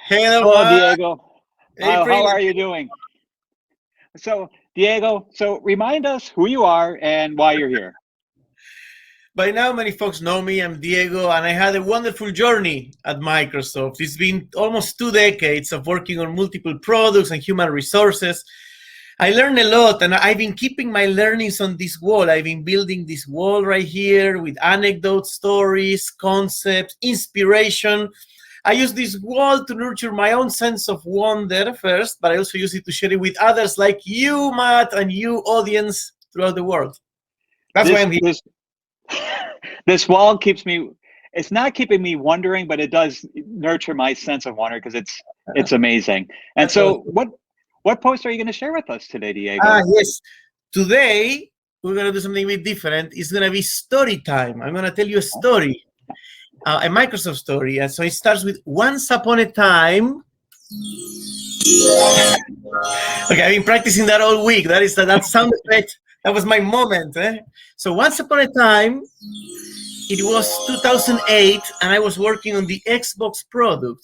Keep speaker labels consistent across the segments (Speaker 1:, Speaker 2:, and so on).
Speaker 1: Hello,
Speaker 2: Hello,
Speaker 1: Mark.
Speaker 2: Diego.
Speaker 1: Hey,
Speaker 2: How
Speaker 1: pretty.
Speaker 2: are you doing? So, Diego, remind us who you are and why you're here.
Speaker 1: By now, many folks know me. I'm Diego, and I had a wonderful journey at Microsoft. It's been almost 2 decades of working on multiple products and human resources. I learned a lot, and I've been keeping my learnings on this wall. I've been building this wall right here with anecdotes, stories, concepts, inspiration. I use this wall to nurture my own sense of wonder first, but I also use it to share it with others like you, Matt, and you, audience, throughout the world. That's why
Speaker 2: This
Speaker 1: I'm here.
Speaker 2: this this wall keeps me. It's not keeping me wondering, but it does nurture my sense of wonder because it's amazing. And
Speaker 1: That's all.
Speaker 2: so, what post are you going to share with us today, Diego?
Speaker 1: Yes. Today, we're going to do something a bit different. It's going to be story time. I'm going to tell you a story, a Microsoft story. And so it starts with Once Upon a Time. Okay, I've been practicing that all week. That sound effect. That was my moment. So once upon a time, it was 2008, and I was working on the Xbox product.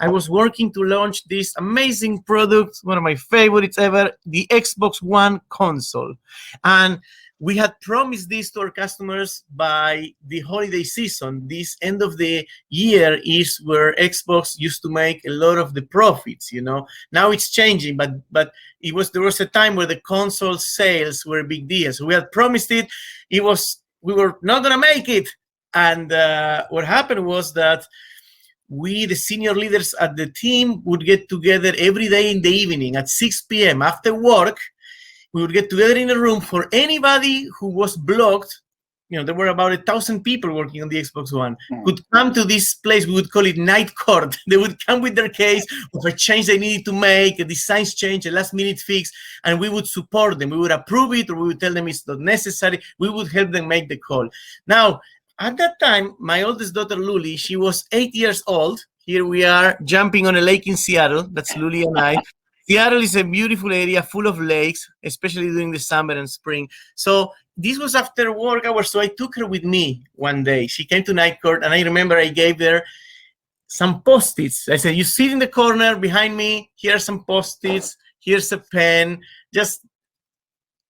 Speaker 1: I was working to launch this amazing product, one of my favorites ever, the Xbox One console. And we had promised this to our customers by the holiday season. This end of the year is where Xbox used to make a lot of the profits. Now it's changing, but there was a time where the console sales were a big deal. So we had promised it. We were not gonna make it. And what happened was that we, the senior leaders at the team, would get together every day in the evening at 6 p.m. after work. We would get together in a room for anybody who was blocked. There were about 1,000 people working on the Xbox One, could come to this place. We would call it night court. They would come with their case of a change they needed to make, a design change, a last minute fix, and we would support them. We would approve it, or we would tell them it's not necessary. We would help them make the call. Now, at that time, my oldest daughter, Luli, she was 8 years old. Here we are jumping on a lake in Seattle. That's Luli and I. Seattle is a beautiful area full of lakes, especially during the summer and spring. So this was after work hours, so I took her with me one day. She came to night court, and I remember I gave her some Post-its. I said, you sit in the corner behind me. Here are some Post-its. Here's a pen. Just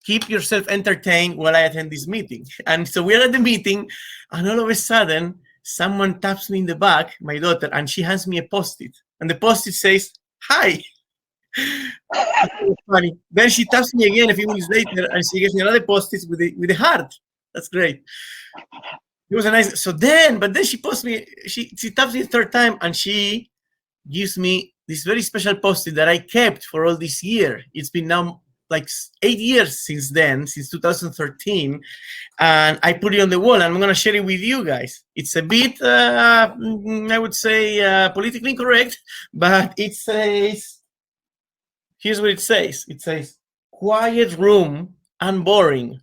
Speaker 1: keep yourself entertained while I attend this meeting. And so we're at the meeting, and all of a sudden, someone taps me in the back, my daughter, and she hands me a Post-it. And the Post-it says, hi. Funny. Then she taps me again a few minutes later, and she gives me another Post-it with a heart. That's great. It was a nice. But then she posts me. She taps me a third time, and she gives me this very special Post-it that I kept for all this year. It's been now like 8 years since then, since 2013, and I put it on the wall, and I'm going to share it with you guys. It's a bit, I would say, politically incorrect, but it says. Here's what it says. It says, quiet room and boring,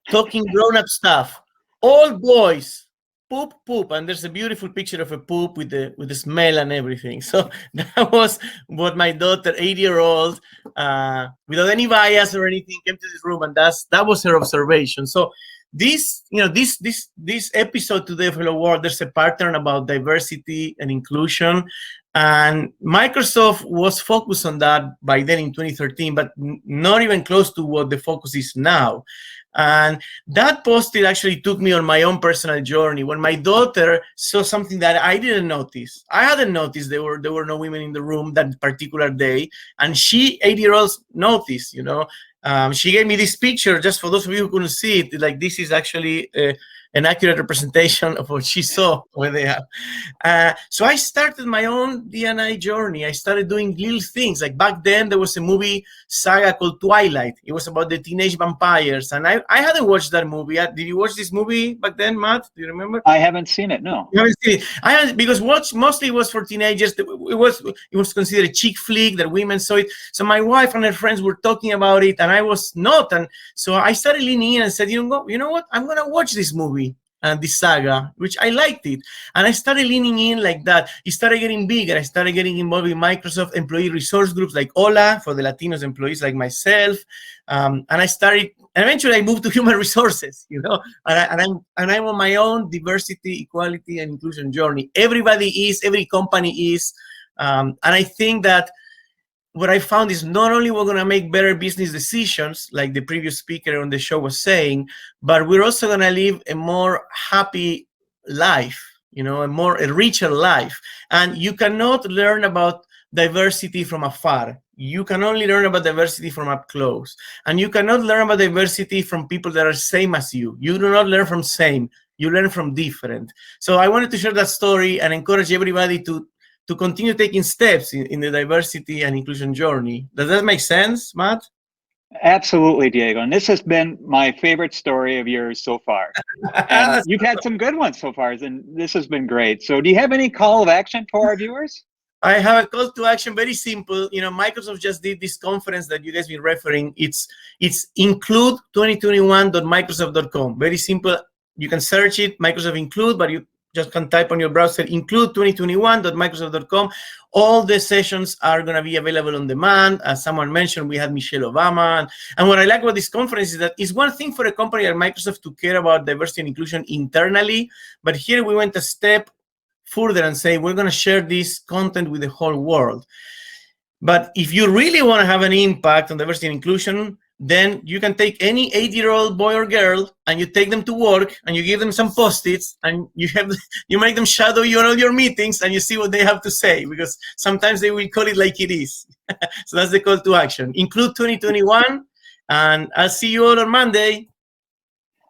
Speaker 1: talking grown-up stuff, all boys, poop, poop. And there's a beautiful picture of a poop with the smell and everything. So that was what my daughter, 8-year-old, without any bias or anything, came to this room, and that was her observation. So this episode today of Hello World, there's a pattern about diversity and inclusion. And Microsoft was focused on that by then in 2013, but not even close to what the focus is now. And that Post-it actually took me on my own personal journey. When my daughter saw something that I didn't notice, I hadn't noticed there were no women in the room that particular day, and she, 8-year-old, noticed. She gave me this picture, just for those of you who couldn't see it. Like, this is actually an accurate representation of what she saw where they are. So I started my own D&I journey. I started doing little things. Like, back then, there was a movie saga called Twilight. It was about the teenage vampires. And I hadn't watched that movie. Did you watch this movie back then, Matt? Do you remember?
Speaker 2: I haven't seen it, no.
Speaker 1: You haven't seen it. Because mostly it was for teenagers. It was considered a chick flick that women saw it. So my wife and her friends were talking about it, and I was not. And so I started leaning in and said, you know what? I'm going to watch this movie. This saga, which I liked it. And I started leaning in like that. It started getting bigger. I started getting involved in Microsoft employee resource groups like Hola for the Latinos employees like myself. And eventually I moved to human resources, and I'm on my own diversity, equality, and inclusion journey. Every company is, And I think that what I found is not only we're going to make better business decisions, like the previous speaker on the show was saying, but we're also going to live a more happy life, a richer life. And you cannot learn about diversity from afar. You can only learn about diversity from up close. And you cannot learn about diversity from people that are same as you. You do not learn from same. You learn from different. So I wanted to share that story and encourage everybody to continue taking steps in the diversity and inclusion journey. Does that make sense, Matt?
Speaker 2: Absolutely, Diego. And this has been my favorite story of yours so far. And you've had some good ones so far, and this has been great. So do you have any call of action for our viewers?
Speaker 1: I have a call to action, very simple. Microsoft just did this conference that you guys been referring. It's include2021.microsoft.com. Very simple. You can search it, Microsoft Include, but you just can type on your browser include2021.microsoft.com. All the sessions are going to be available on demand. As someone mentioned, we had Michelle Obama. And what I like about this conference is that it's one thing for a company like Microsoft to care about diversity and inclusion internally, but here we went a step further and say, we're going to share this content with the whole world. But if you really want to have an impact on diversity and inclusion, then you can take any 8-year-old boy or girl and you take them to work and you give them some Post-its and you make them shadow you on all your meetings and you see what they have to say, because sometimes they will call it like it is. So that's the call to action. Include 2021, and I'll see you all on Monday.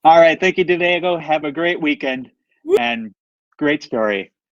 Speaker 2: All right. Thank you, Diego. Have a great weekend and great story.